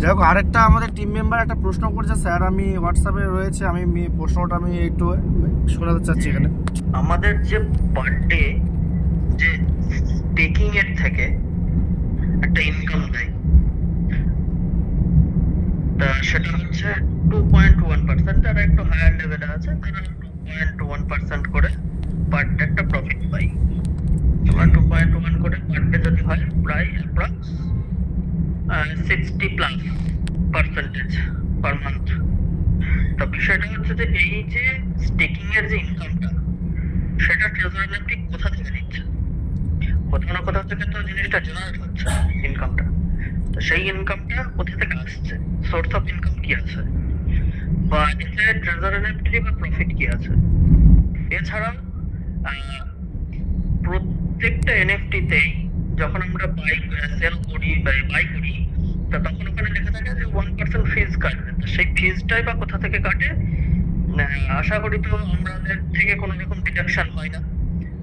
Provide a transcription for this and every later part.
যাই হোক, আরেকটা আমাদের টিম মেম্বার একটা প্রশ্ন করছে স্যার, আমি হোয়াটসঅ্যাপে রয়েছে, আমি প্রশ্নটা আমি একটু শোনাতে চাচ্ছি এখানে। আমাদের যে পার ডে যে স্টেকিং এর থেকে একটা ইনকাম দেয়, তা সেটা হচ্ছে 2.1%, তারা একটু হায়ার লেভেলে আছে, তারা 2.1% করে পার ডে একটা প্রফিট পাই। এবার 2.1 করে পার ডে যদি হয়, প্রায় অ্যাপ্রক্স 60+% পার মান্থ। তো বিষয়টা হচ্ছে যে এই যে স্টেকিং এর যে ইনকামটা, সেটা ট্রেজার নেফটি কোথা থেকে দিচ্ছে? কোথাও না কোথাও থেকে তো জিনিসটা জেনারেট হচ্ছে ইনকামটা। তো সেই ইনকামটা কোথা থেকে আসছে, সোর্স অফ ইনকাম কি আছে, বা এতে ট্রেজার নেফটি বা প্রফিট কি আছে? এছাড়া প্রত্যেকটা এনএফটিতেই যখন আমরা সেল করি বা বাই করি, তো তখন ওখানে লেখা থাকে যে 1% ফিজ কাটবে। তো সেই ফিজটাই বা কোথা থেকে কাটে? আশা করি তো আমাদের থেকে কোনো রকম ডিডাকশন হয় না,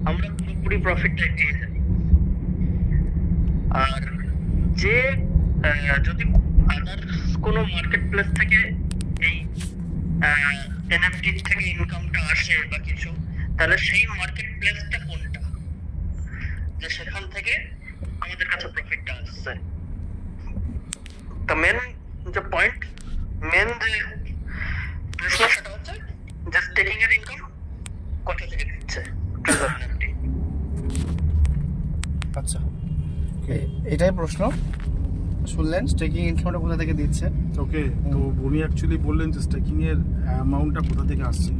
আমরা পুরোপুরি প্রফিটটাই পেয়ে যাই। আর যে যদি আদার্স কোনো মার্কেট প্লেস থেকে এই এনএফটি থেকে ইনকামটা আসে বা কিছু, তাহলে সেই মার্কেট প্লেসটা কোনটা যে সেখান থেকে আমাদের কাছে প্রফিটটা আসছে? তো মেন যে পয়েন্ট, মেন যে প্রশ্ন, সেটা হচ্ছে যে স্টেকিং এর ইনকাম কোথা থেকে দিচ্ছে ট্রেজার নেফটি। আচ্ছা, এটাই প্রশ্ন শুনলেন, স্টেকিং ইনকামটা কোথা থেকে দিচ্ছে। ওকে, তো উনি অ্যাকচুয়ালি বললেন যে স্টেকিং এর অ্যামাউন্টটা কোথা থেকে আসছে।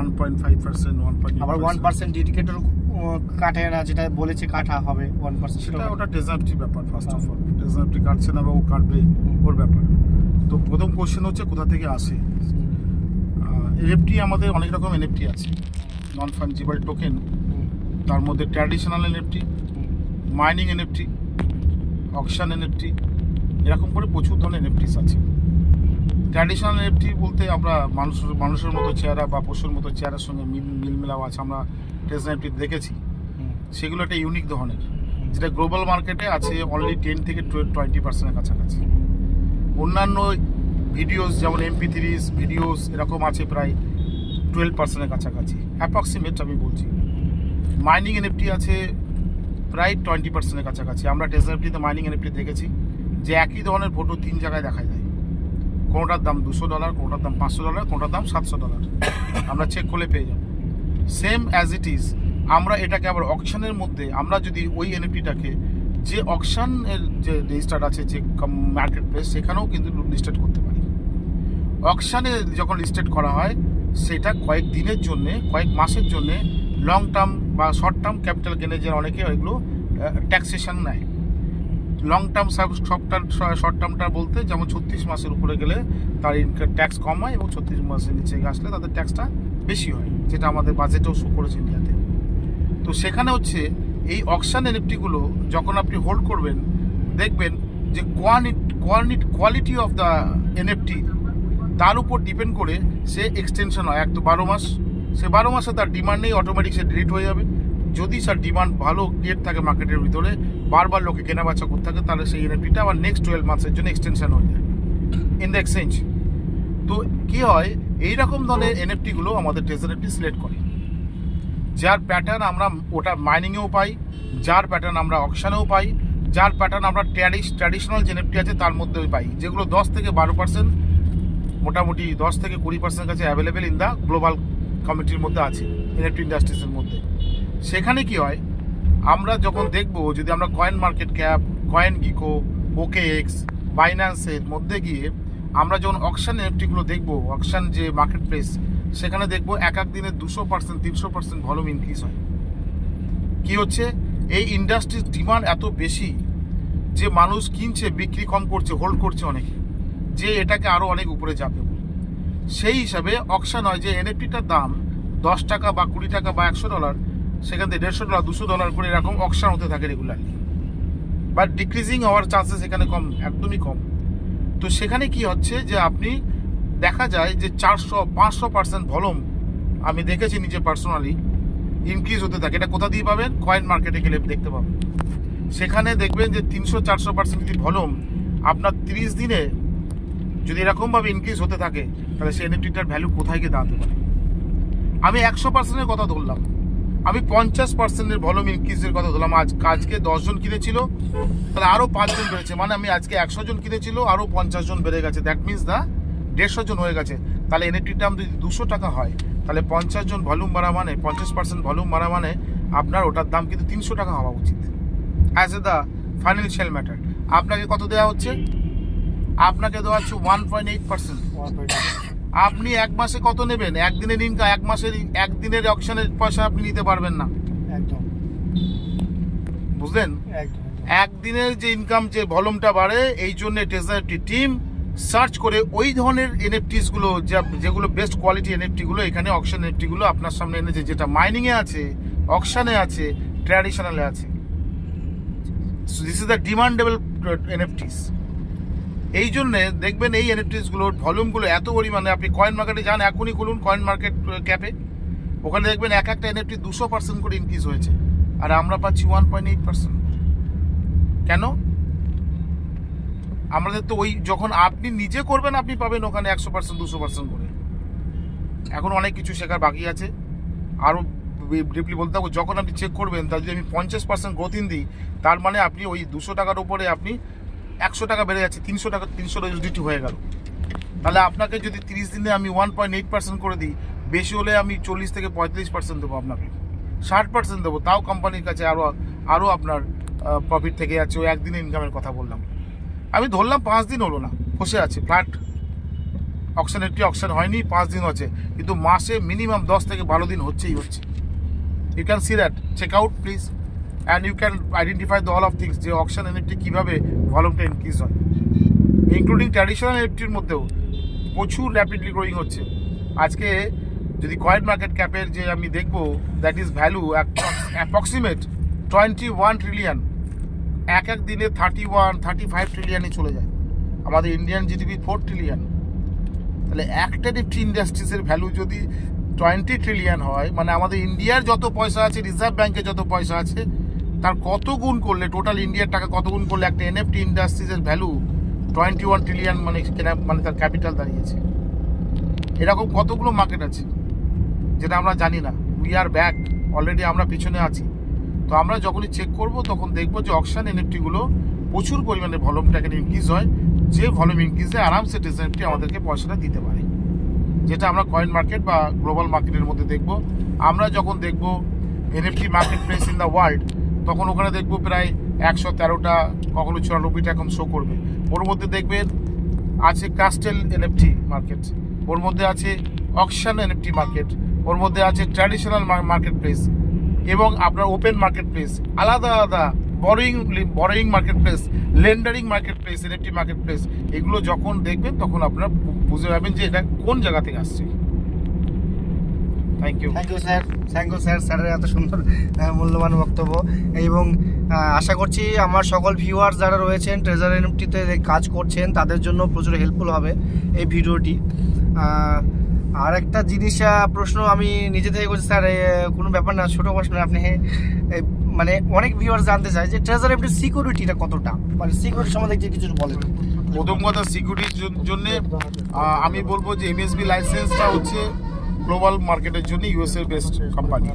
1.5%, 1.8%, আবার 1% ডেডিকেটর কাটে না, যেটা বলেছে কাটা হবে 1%, সেটা ওটা ট্রেজারির ব্যাপার। ফার্স্ট অফ অল ট্রেজারি কাটছে না বা ও কাটবে, ওর ব্যাপার। তো প্রথম কোশ্চেন হচ্ছে কোথা থেকে আসে। এনএফটি আমাদের অনেক রকম এনএফটি আছে, নন ফাঞ্জিবল টোকেন, তার মধ্যে traditional NFT, mining NFT, auction NFT, এরকম করে প্রচুর ধরনের এনএফটিস আছে। ট্র্যাডিশনাল এনএফটি বলতে আমরা মানুষের মতো চেহারা বা পশুর মতো চেহারার সঙ্গে মিল মেলাও আছে, আমরা ট্রেজারি এনএফটি দেখেছি। সেগুলো একটা ইউনিক ধরনের, যেটা গ্লোবাল মার্কেটে আছে অনলি 10 থেকে 20% কাছাকাছি। অন্যান্য ভিডিওস যেমন MP3s ভিডিওস এরকম আছে প্রায় 12% কাছাকাছি, অ্যাপ্রক্সিমেট আমি বলছি। মাইনিং এনএফটি আছে প্রায় 20% কাছাকাছি। আমরা ট্রেজারিতে মাইনিং এনএফটি দেখেছি যে একই ধরনের ফটো 3 জায়গায় দেখা যায়, কোনোটার দাম $200, কোনোটার দাম $500, কোনোটার দাম $700, আমরা চেক করলে পেয়ে যাব। সেম অ্যাজ ইট ইজ, আমরা এটাকে আবার অকশনের মধ্যে, আমরা যদি ওই এনএফটিটাকে যে অকশনের যে রেজিস্টার্ড আছে, যে মার্কেট প্লেস, সেখানেও কিন্তু লিস্টেড করতে পারি। অকশনে যখন লিস্টেড করা হয়, সেটা কয়েক দিনের জন্যে, কয়েক মাসের জন্যে লং টার্ম বা শর্ট টার্ম ক্যাপিটাল গেনে যে অনেকে এগুলো ট্যাক্সেশন নেয়। লং টার্ম শর্ট টার্মটা বলতে যেমন 36 মাসের উপরে গেলে তার ট্যাক্স কম হয়, এবং 36 মাসের নিচে আসলে তাদের ট্যাক্সটা বেশি হয়, যেটা আমাদের বাজেটেও শো করেছে ইন্ডিয়াতে। তো সেখানে হচ্ছে এই অকশন এনএফটিগুলো যখন আপনি হোল্ড করবেন, দেখবেন যে কোয়ালিটি অফ দ্য এনএফটি, তার উপর ডিপেন্ড করে সে এক্সটেনশন হয়। এক তো 12 মাস, সে 12 মাসে তার ডিমান্ড নেই, অটোমেটিক সে ডিলিট হয়ে যাবে। যদি তার ডিমান্ড ভালো ক্রিয়েট থাকে মার্কেটের ভিতরে, বারবার লোকে কেনা বেচা করতে থাকে, তাহলে সেই এনএফটিটা আবার নেক্সট 12 মাসের জন্য এক্সটেনশন হয়ে যায় ইন দ্য এক্সচেঞ্জ। তো কী হয়, এইরকম ধরনের এনএফটিগুলো আমাদের ট্রেজারি সিলেক্ট করে, যার প্যাটার্ন আমরা ওটা মাইনিংয়েও পাই, যার প্যাটার্ন আমরা অকশনেও পাই, যার প্যাটার্ন আমরা ট্র্যাডিশনাল যে এনএফটি আছে তার মধ্যেও পাই, যেগুলো 10 থেকে 12%, মোটামুটি 10 থেকে 20% কাছে অ্যাভেলেবেল ইন দ্য গ্লোবাল কমিটির মধ্যে আছে, এনএফটি ইন্ডাস্ট্রিজের মধ্যে। সেখানে কি হয়, আমরা যখন দেখব, যদি আমরা coin market cap, coin gecko, OKX, বাইন্যান্সের মধ্যে গিয়ে আমরা যখন অকশন এনএফটিগুলো দেখব, অকশন যে মার্কেট প্লেস, সেখানে দেখব এক দিনে 200%, 300% ভলিউম ইনক্রিজ হয়। কি হচ্ছে, এই ইন্ডাস্ট্রির ডিমান্ড এত বেশি যে মানুষ কিনছে, বিক্রি কম করছে, হোল্ড করছে অনেকে, যে এটাকে আরও অনেক উপরে যাবে। সেই হিসাবে অকশন হয় যে এনএফটিটার দাম $10 বা $20 বা $100, সেখান থেকে $150, $200 করে এরকম অকশন হতে থাকে রেগুলারলি, বাট ডিক্রিজিং হওয়ার চান্সেস এখানে কম, একদমই কম। তো সেখানে কি হচ্ছে যে আপনি দেখা যায় যে 400-500% ভলিউম আমি দেখেছি নিজে পার্সোনালি ইনক্রিজ হতে থাকে। এটা কোথা দিয়ে পাবেন? কয়েন মার্কেটে গেলে দেখতে পাবেন। সেখানে দেখবেন যে 300-400% যদি ভলিউম আপনার 30 দিনে যদি এরকমভাবে ইনক্রিজ হতে থাকে তাহলে সেই এনএফটিটার ভ্যালু কোথায় গিয়ে দাঁড়াতে পারে। আমি 100%-এর কথা ধরলাম, আমি 50%-এর ভলিউম ইনক্রিজের কথা ধরলাম। আজকে 10 জন কিনেছিল, তাহলে আরও 5 জন বেড়েছে, মানে আমি আজকে 100 জন কিনেছিল, আরও 50 জন বেড়ে গেছে। দ্যাট মিনস 150 জন হয়ে গেছে। তাহলে এনএফটির দাম যদি 200 টাকা হয়, তাহলে 50 জন ভলিউম বাড়া মানে 50% ভলিউম বাড়া মানে আপনার ওটার দাম কিন্তু 300 টাকা হওয়া উচিত। As a the financial matter আপনাকে কত দেওয়া হচ্ছে? আপনাকে দেওয়া হচ্ছে 1.8%। আপনি এক মাসে কত নেবেন? একদিনের ইনকাম, একদিনের অকশনের পয়সা আপনি নিতে পারবেন না। একদম বুঝলেন? একদিনের যে ইনকাম, যে ভলিউমটা বাড়ে, এই জন্য ট্রেজারি টিম সার্চ করে ওই ধরনের এনএফটিস গুলো, যেগুলো বেস্ট কোয়ালিটি এনএফটি গুলো, এখানে অকশন এনএফটি গুলো আপনার সামনে এনেছে, যেটা মাইনিং এ আছে, অকশনে আছে, ট্র্যাডিশনালে আছে। This is the demandable NFTs. এই জন্য দেখবেন এই এনএফটিস গুলোর ভলিউম গুলো এত পরিমাণে, আপনি কয়েন মার্কেটে যান, এখনই খুলুন কয়েন মার্কেট ক্যাপে, ওখানে দেখবেন এক একটা এনএফটি 200% করে ইনক্রিজ হয়েছে, আর আমরা পাচ্ছি 1.8%। কেন? আমাদের তো ওই যখন আপনি নিজে করবেন আপনি পাবেন ওখানে 100% 200% করে। এখন অনেক কিছু শেখার বাকি আছে, আরও ডিপলি বলতে হবে। যখন আপনি চেক করবেন, তার যদি আমি 50% গ্রোথ ইন দিই, তার মানে আপনি ওই 200 টাকার উপরে আপনি 100 টাকা বেড়ে যাচ্ছে, 300 টাকা, 300 ইউএসডিটি হয়ে গেল। তাহলে আপনাকে যদি 30 দিনে আমি 1.8% করে দিই, বেশি হলে আমি 40 থেকে 45% দেবো, আপনাকে 60% দেবো, তাও কোম্পানির কাছে আরও আপনার প্রফিট থেকে যাচ্ছে। ওই একদিনের ইনকামের কথা বললাম, আমি ধরলাম 5 দিন হলো না, বসে আছে ফ্ল্যাট, অকশন হয়নি, 5 দিন হচ্ছে, কিন্তু মাসে মিনিমাম 10 থেকে 12 দিন হচ্ছে। You can see that, check out please, and you can identify the all of things, যে অকশন এনএফটি কীভাবে ভলিউমটা ইনক্রিজ হয়, ইনক্লুডিং ট্র্যাডিশনাল এনএফটির মধ্যেও প্রচুর র্যাপিডলি গ্রোয়িং হচ্ছে। আজকে যদি কয়েন মার্কেট ক্যাপের যে আমি দেখবো, that is value approximate 21 trillion, এক দিনে 31-35 ট্রিলিয়নে চলে যায়। আমাদের ইন্ডিয়ান জিডিপি 4 ট্রিলিয়ন। তাহলে একটা নিফটি ইন্ডাস্ট্রিজের ভ্যালু যদি 20 ট্রিলিয়ন হয়, মানে আমাদের ইন্ডিয়ার যত পয়সা আছে, রিজার্ভ ব্যাংকে যত পয়সা আছে, তার কত গুণ করলে, টোটাল ইন্ডিয়ার টাকা কত গুণ করলে একটা এনএফটি ইন্ডাস্ট্রিজের ভ্যালু 21 ট্রিলিয়ন মানে তার ক্যাপিটাল দাঁড়িয়েছে। এরকম কতগুলো মার্কেট আছে যেটা আমরা জানি না। উই আর ব্যাক, অলরেডি আমরা পিছনে আছি। তো আমরা যখনই চেক করব, তখন দেখবো যে অকশন এনএফটিগুলো প্রচুর পরিমাণে ভলিউমটা এখানে ইনক্রিজ হয়, যে ভলিউম ইনক্রিজে আরামসে এনএফটি আমাদেরকে পয়সাটা দিতে পারে, যেটা আমরা কয়েন মার্কেট বা গ্লোবাল মার্কেটের মধ্যে দেখব। আমরা যখন দেখব NFT market place in the world, তখন ওখানে দেখবো প্রায় 113টা, কখনো 94টা এখন শো করবে। ওর মধ্যে দেখবেন আছে ক্যাস্টেল এনএফটি মার্কেট, ওর মধ্যে আছে অকশন এনএফটি মার্কেট, ওর মধ্যে আছে ট্র্যাডিশনাল মার্কেট প্লেস, এবং আপনার ওপেন মার্কেট প্লেস, আলাদা আলাদা borrowing market place, lending market place, NFT market place. এগুলো যখন দেখবেন তখন আপনারা বুঝে যাবেন যে এটা কোন জায়গা থেকে আসছে। থ্যাংক ইউ স্যার, স্যারের এত সুন্দর মূল্যবান বক্তব্য, এবং আশা করছি আমার সকল ভিউয়ার্স যারা রয়েছেন ট্রেজারি এনএফটিতে কাজ করছেন, তাদের জন্য প্রচুর হেল্পফুল হবে এই ভিডিওটি। আর একটা জিনিস প্রশ্ন আমি নিজে থেকে করছি স্যার, কোনো ব্যাপার না, ছোটো প্রশ্ন। আপনি মানে অনেক ভিউয়ার্স জানতে চায় যে ট্রেজারি এনএফটির সিকিউরিটিটা কতটা, মানে সিকিউরিটি সম্বন্ধে কিছু বলেন। প্রথম কথা, সিকিউরিটির জন্য আমি বলবো যে এমএসবি লাইসেন্সটা হচ্ছে গ্লোবাল মার্কেটের জন্য ইউএস এর বেস্ট কোম্পানি।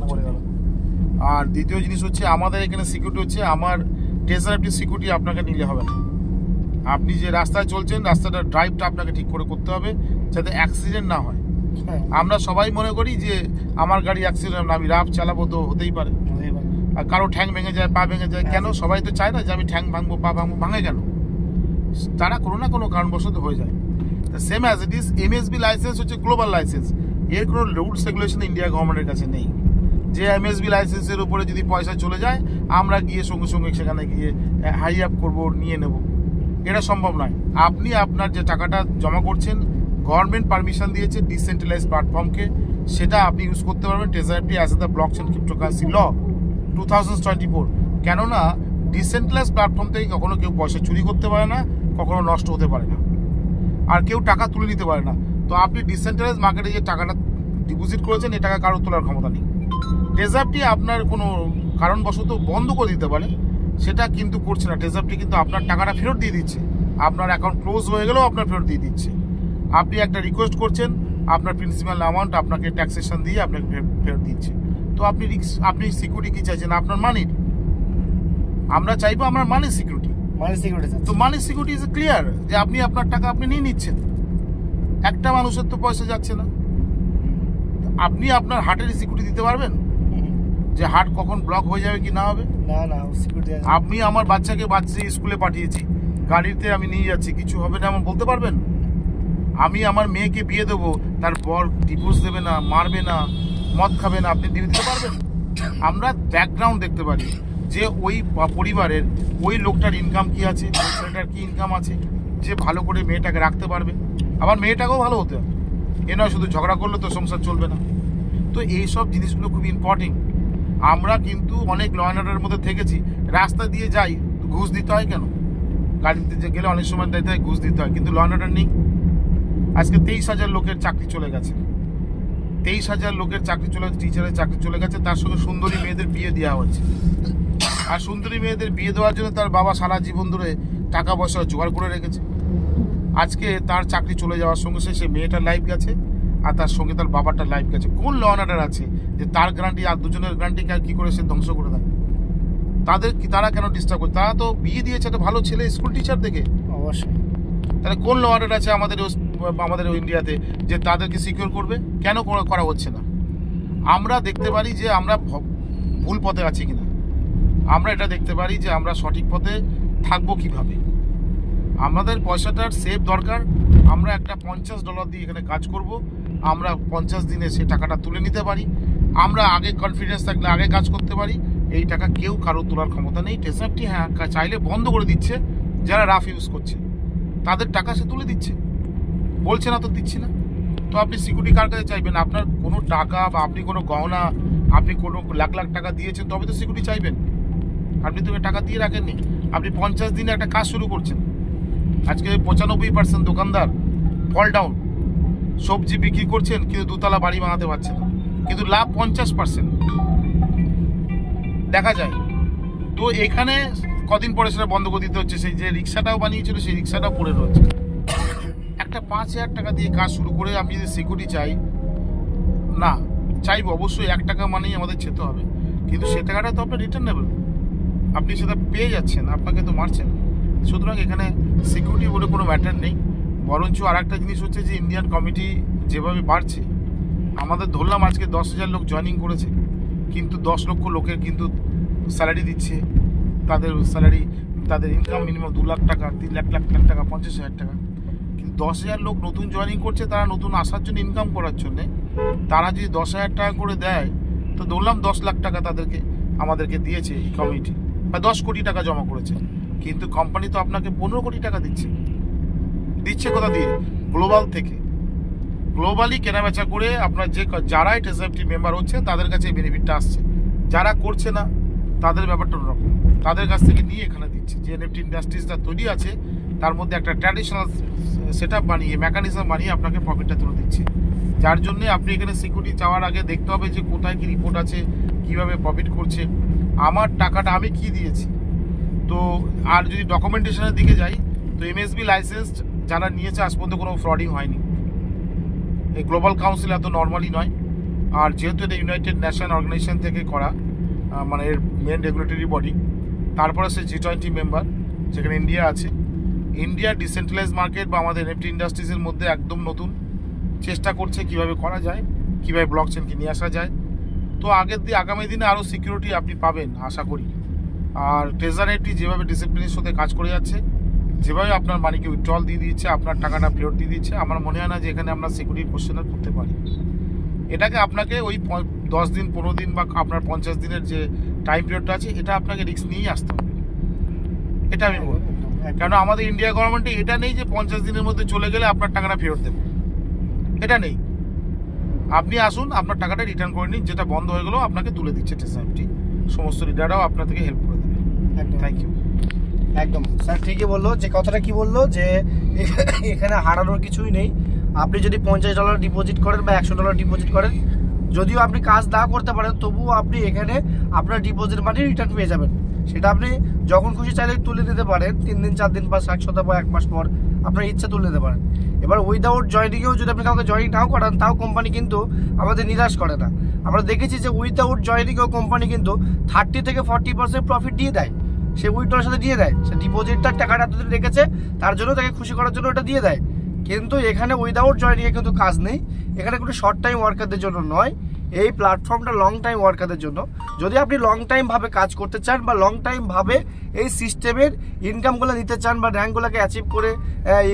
আর দ্বিতীয় জিনিস হচ্ছে আমাদের এখানে সিকিউরিটি হচ্ছে, আমার ট্রেজারি সিকিউরিটি আপনাকে নিলে হবে না। আপনি যে রাস্তায় চলছেন, রাস্তাটার ড্রাইভটা আপনাকে ঠিক করে করতে হবে, যাতে অ্যাক্সিডেন্ট না হয়। আমরা সবাই মনে করি যে আমার গাড়ি অ্যাক্সিডেন্ট, আমি রাফ চালাবো তো হতেই পারে, আর কারো ঠ্যাং ভেঙে যায়, পা ভেঙে যায়, কেন? সবাই তো চায় না যে আমি ঠ্যাং ভাঙবো, পা ভাঙবো, ভাঙে কেন? তারা কোনো না কোনো কারণবশত হয়ে যায়। Same as it is, MSB licence হচ্ছে গ্লোবাল লাইসেন্স, এর কোনো রুলস রেগুলেশন ইন্ডিয়া গভর্নমেন্টের কাছে নেই যে এমএসবি লাইসেন্সের উপরে যদি পয়সা চলে যায় আমরা গিয়ে সঙ্গে সঙ্গে সেখানে গিয়ে হাই আপ করবো, নিয়ে নেব। এটা সম্ভব নয়। আপনি আপনার যে টাকাটা জমা করছেন, গভর্নমেন্ট পারমিশন দিয়েছে ডিসেন্ট্রালাইজ প্ল্যাটফর্মকে, সেটা আপনি ইউজ করতে পারবেন treasury as the blockchain cryptocurrency law 2024। কেননা ডিসেন্ট্রালাইজ প্ল্যাটফর্ম থেকে কখনো কেউ পয়সা চুরি করতে পারে না, কখনো নষ্ট হতে পারে না, আর কেউ টাকা তুলে নিতে পারে না। তো আপনি ডিসেন্ট্রালাইজ মার্কেটে যে টাকাটা ডিপোজিট করেছেন, এই টাকা কারো তোলার ক্ষমতা নেই। ট্রেজারি আপনার কোনো কারণবশত বন্ধ করে দিতে পারে, সেটা কিন্তু করছে না। ট্রেজারি কিন্তু আপনার টাকাটা ফেরত দিয়ে দিচ্ছে, আপনার অ্যাকাউন্ট ক্লোজ হয়ে গেলেও আপনার ফেরত দিয়ে দিচ্ছে। আপনি একটা রিকোয়েস্ট করছেন, আপনার প্রিন্সিপাল অ্যামাউন্ট আপনাকে ট্যাক্সেশন দিয়ে আপনাকে ফেরত দিচ্ছে। তো আপনি সিকিউরিটি কি চাইছেন? আপনার মানির। আমরা চাইবো আমার মানির সিকিউরিটি। তো মানির সিকিউরিটি ইজ ক্লিয়ার যে আপনি আপনার টাকা আপনি নিয়ে নিচ্ছেন। একটা মানুষের তো পয়সা যাচ্ছে না। আপনি আপনার হার্টের সিকিউরিটি দিতে পারবেন যে হার্ট কখন ব্লক হয়ে যাবে কি না হবে? আপনি আমার বাচ্চাকে স্কুলে পাঠিয়েছি, গাড়িতে আমি নিয়ে যাচ্ছি, কিছু হবে না এমন বলতে পারবেন? আমি আমার মেয়েকে বিয়ে দেবো, তার বর ডিভোর্স দেবে না, মারবে না, মদ খাবে না, আপনি দিতে পারবেন? আমরা ব্যাকগ্রাউন্ড দেখতে পারি যে ওই পরিবারের ওই লোকটার ইনকাম কি আছে, ওই ছেলেটার কি ইনকাম আছে, যে ভালো করে মেয়েটাকে রাখতে পারবে। আবার মেয়েটাকেও ভালো হতে হবে, এ নয় শুধু ঝগড়া করলে তো সংসার চলবে না। তো এইসব জিনিসগুলো খুব ইম্পর্টেন্ট। আমরা কিন্তু অনেক ল অ্যান্ড অর্ডারের মধ্যে থেকেছি, রাস্তা দিয়ে যাই, ঘুষ দিতে হয় কেন? গাড়িতে গেলে অনেক সময় দিতে হয়, ঘুষ দিতে হয়, কিন্তু ল অ্যান্ড অর্ডার নেই। আজকে 23,000 লোকের চাকরি চলে গেছে, 23,000 লোকের চাকরি চলে, টিচারের চাকরি চলে গেছে, তার সঙ্গে সুন্দরী মেয়েদের বিয়ে দেওয়া হচ্ছে। আর সুন্দরী মেয়েদের বিয়ে দেওয়ার জন্য তার বাবা সারা জীবন ধরে টাকা পয়সা জোগাড় করে রেখেছে। আজকে তার চাকরি চলে যাওয়ার সঙ্গে সে মেয়েটার লাইফ গেছে, আর তার সঙ্গে তার বাবাটার লাইফ গেছে। কোন ল অ্যান্ড অর্ডার আছে যে তার গ্যারান্টি আর দুজনের গ্যারান্টিকে আর কি করে সে ধ্বংস করে দেয়? তারা কেন ডিস্টার্ব করে? তারা তো বিয়ে দিয়েছে একটা ভালো ছেলে, স্কুল টিচার দেখে। অবশ্যই। তাহলে কোন ল অ্যান্ড অর্ডার আছে আমাদের ইন্ডিয়াতে যে তাদেরকে সিকিউর করবে? কেন করা হচ্ছে না? আমরা দেখতে পারি যে আমরা ভুল পথে আছি কিনা, আমরা এটা দেখতে পারি যে আমরা সঠিক পথে থাকবো কিভাবে। আমাদের পয়সাটার সেভ দরকার। আমরা একটা $50 দিয়ে এখানে কাজ করব, আমরা 50 দিনে সে টাকাটা তুলে নিতে পারি। আমরা আগে কনফিডেন্স থাকলে আগে কাজ করতে পারি। এই টাকা কেউ কারো তোলার ক্ষমতা নেই। টেসনাফটি হ্যাঁ চাইলে বন্ধ করে দিচ্ছে, যারা রাফ ইউজ করছে তাদের টাকা সে তুলে দিচ্ছে, বলছে না তো দিচ্ছি না। তো আপনি সিকিউরিটি কার কাছে চাইবেন? আপনার কোনো টাকা বা আপনি কোনো গহনা, আপনি কোনো লাখ লাখ টাকা দিয়েছেন তবে তো সিকিউরিটি চাইবেন। আপনি তো টাকা দিয়ে রাখেননি, আপনি 50 দিনে একটা কাজ শুরু করছেন। আজকে 95% দোকানদার ফল ডাউন, সবজি বিক্রি করছেন কিন্তু দুতলা বাড়ি বানাতে পারছে না, কিন্তু লাভ 50% দেখা যায়। তো এখানে কদিন পরে সেটা বন্ধ করে দিতে হচ্ছে। সেই যে রিক্সাটাও বানিয়েছিল সেই রিক্সাটাও পড়ে রয়েছে। একটা 5,000 টাকা দিয়ে কাজ শুরু করে আমি যদি সিকিউরিটি চাই না, চাইবো অবশ্যই 1 টাকা মানেই আমাদের যেতে হবে, কিন্তু সে টাকাটা তো আপনার রিটার্নেবল, আপনি সেটা পেয়ে যাচ্ছেন, আপনাকে তো মারছেন। সুতরাং এখানে সিকিউরিটি বলে কোনো ম্যাটার নেই। বরঞ্চ আর একটা জিনিস হচ্ছে যে ইন্ডিয়ান কমিটি যেভাবে বাড়ছে, আমাদের ধরলাম আজকে 10,000 লোক জয়েনিং করেছে, কিন্তু 10 লক্ষ লোকের কিন্তু স্যালারি দিচ্ছে। তাদের স্যালারি, তাদের ইনকাম মিনিমাম 2 লাখ টাকা, 3 লাখ টাকা, 50,000 টাকা। কিন্তু 10,000 লোক নতুন জয়েনিং করছে, তারা নতুন আসার জন্য, ইনকাম করার জন্যে। তারা যদি 10,000 টাকা করে দেয়, তো ধরলাম 10 লাখ টাকা আমাদেরকে দিয়েছে এই কমিটি, বা 10 কোটি টাকা জমা করেছে। কিন্তু কোম্পানি তো আপনাকে 15 কোটি টাকা দিচ্ছে কোথা দিয়ে? গ্লোবাল থেকে। গ্লোবালি কেনাবেচা করে আপনার যারা টেসএফটি মেম্বার হচ্ছে তাদের কাছে এই বেনিফিটটা আসছে। যারা করছে না তাদের ব্যাপারটা অন্যরকম, তাদের কাছ থেকে নিয়ে এখানে দিচ্ছে। যে এনএফটি ইন্ডাস্ট্রিজটা তৈরি আছে তার মধ্যে একটা ট্র্যাডিশনাল সেট আপ বানিয়ে, মেকানিজম বানিয়ে আপনাকে প্রফিটটা তুলে দিচ্ছে। যার জন্যে আপনি এখানে সিকিউরিটি চাওয়ার আগে দেখতে হবে যে কোথায় কি রিপোর্ট আছে, কিভাবে প্রফিট করছে, আমার টাকাটা আমি কি দিয়েছি। তো আর যদি ডকুমেন্টেশনের দিকে যাই, তো এমএসবি লাইসেন্স যারা নিয়েছে আজ পর্যন্ত কোনো ফ্রডিং হয়নি। এই গ্লোবাল কাউন্সিল এত নর্মালি নয়। আর যেহেতু এটা ইউনাইটেড নেশন অর্গানাইজেশন থেকে করা, মানে এর মেন রেগুলেটরি বডি, তারপরে সে G20 মেম্বার, যেখানে ইন্ডিয়া আছে। ইন্ডিয়া ডিসেন্ট্রালাইজ মার্কেট বা আমাদের এনএফটি ইন্ডাস্ট্রিজের মধ্যে একদম নতুন চেষ্টা করছে কিভাবে করা যায়, কিভাবে ব্লকচেনকে নিয়ে আসা যায়। তো আগামী দিনে আরও সিকিউরিটি আপনি পাবেন আশা করি। আর ট্রেজারি যেভাবে ডিসিপ্লিনের সাথে কাজ করে যাচ্ছে, যেভাবে আপনার মানিকে উইথড্রল দিয়ে দিচ্ছে, আপনার টাকাটা ফেরত দিয়ে দিচ্ছে, আমার মনে হয় না যে এখানে আমরা সিকিউরিটি কোশ্চেনার করতে পারি। এটাকে আপনাকে ওই 10 দিন 15 দিন বা আপনার 50 দিনের যে টাইম পিরিয়ডটা আছে, এটা আপনাকে রিস্ক নিয়েই আসতে হবে। এটা আমি বলবো, কারণ আমাদের ইন্ডিয়া গভর্নমেন্টে এটা নেই যে 50 দিনের মধ্যে চলে গেলে আপনার টাকাটা ফেরত দেবে, এটা নেই। আপনি আসুন, আপনার টাকাটা রিটার্ন করে নিন, যেটা বন্ধ হয়ে গেলো আপনাকে তুলে দিচ্ছে টেসএফটি। সমস্ত লিডাররাও আপনার থেকে হেল্প করে দেবে। Thank you. একদম স্যার ঠিকই বললো। যে কথাটা কি বললো যে এখানে হারানোর কিছুই নেই। আপনি যদি $50 ডিপোজিট করেন বা $100 ডিপোজিট করেন, যদিও আপনি কাজ না করতে পারেন, তবুও আপনি এখানে আপনার ডিপোজিট মানি রিটার্ন পেয়ে যাবেন। সেটা আপনি যখন খুশি চাইলে তুলে দিতে পারেন, 3 দিন 4 দিন বা 1 সপ্তাহ বা 1 মাস পর আপনার ইচ্ছা তুলে দিতে পারেন। এবার উইদাউট জয়েনিংয়েও যদি আপনি কাউকে জয়েন নাও করান, তাও কোম্পানি কিন্তু আমাদের নিরাশ করে না। আমরা দেখেছি যে উইদাউট জয়েনিংয়েও কোম্পানি কিন্তু 30 থেকে 40% প্রফিট দিয়ে দেয়, সে উইথড্রর সাথে দিয়ে দেয়। সে ডিপোজিটটার টাকাটা এতদিন রেখেছে, তার জন্য তাকে খুশি করার জন্য ওটা দিয়ে দেয়। কিন্তু এখানে উইদাউট জয়েনিংয়ে কিন্তু কাজ নেই, এখানে কোনো শর্ট টাইম ওয়ার্কারদের জন্য নয়, এই প্ল্যাটফর্মটা লং টাইম ওয়ার্কারদের জন্য। যদি আপনি লং টাইম ভাবে কাজ করতে চান বা লং টাইম ভাবে এই সিস্টেমের ইনকামগুলো নিতে চান বা র্যাঙ্কগুলোকে অ্যাচিভ করে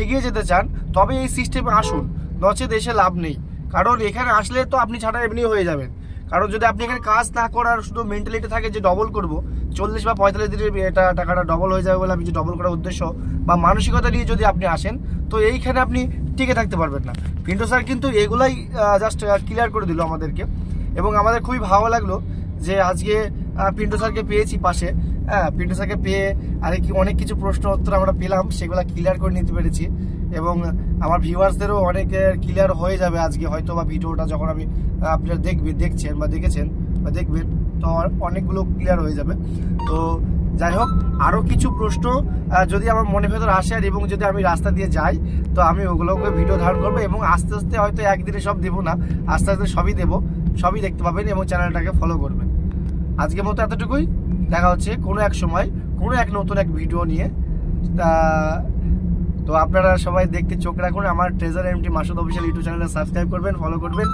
এগিয়ে যেতে চান, তবে এই সিস্টেমে আসুন, নচেত এসে লাভ নেই। কারণ এখানে আসলে তো আপনি ছাড়া এমনি হয়ে যাবেন। কারণ যদি আপনি এখানে কাজ না করার শুধু মেন্টালিটি থাকে যে ডবল করব, 40 বা 45 দিনের এটা টাকাটা ডবল হয়ে যাবে বলে আমি যে ডবল করার উদ্দেশ্য বা মানসিকতা নিয়ে যদি আপনি আসেন, তো এইখানে আপনি টিকে থাকতে পারবেন না। পিন্টু স্যার কিন্তু এগুলাই জাস্ট ক্লিয়ার করে দিল আমাদেরকে, এবং আমাদের খুবই ভালো লাগলো যে আজকে পিন্টু স্যারকে পেয়েছি পাশে। হ্যাঁ, পিন্টু স্যারকে পেয়ে অনেক কিছু প্রশ্ন উত্তর আমরা পেলাম, সেগুলো ক্লিয়ার করে নিতে পেরেছি, এবং আমার ভিউয়ার্সদেরও অনেক ক্লিয়ার হয়ে যাবে আজকে হয়তো বা ভিডিওটা যখন আমি আপনারা দেখছেন বা দেখেছেন বা দেখবেন, তো অনেকগুলো ক্লিয়ার হয়ে যাবে। তো যাই হোক, আরও কিছু প্রশ্ন যদি আমার মনে ভেতর আসে আর এবং যদি আমি রাস্তা দিয়ে যাই, তো আমি ওগুলোকে ভিডিও ধারণ করবো, এবং আস্তে আস্তে হয়তো একদিনে সব দেবো না, আস্তে আস্তে সবই দেবো, সবই দেখতে পাবেন এবং চ্যানেলটাকে ফলো করবেন। আজকের মতো এতটুকুই, দেখা হচ্ছে কোনো এক সময় কোনো এক নতুন এক ভিডিও নিয়ে। তো আপনারা সবাই দেখতে চোখ রাখুন, আমার treasure MT Masud official YouTube চ্যানেলে সাবস্ক্রাইব করবেন, ফলো করবেন,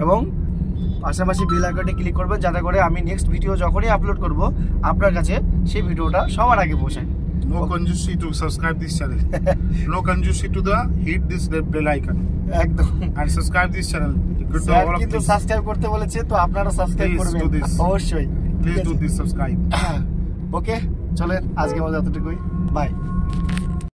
এবং পাশাপাশি বেল আইকনটি ক্লিক করবেন, যাতে করে আমি নেক্সট ভিডিও যখনই আপলোড করব আপনার কাছে সেই ভিডিওটা সবার আগে পৌঁছায়। No conjusi to subscribe this channel. No conjusi to the hit this bell icon. একদম, And subscribe this channel. Good to all of কিন্তু this. সাবস্ক্রাইব করতে বলেছে, তো আপনারা সাবস্ক্রাইব Please করবেন do this. অবশ্যই। Please do this subscribe. ওকে, চলেন আজকে মতো এতটুকুই, বাই।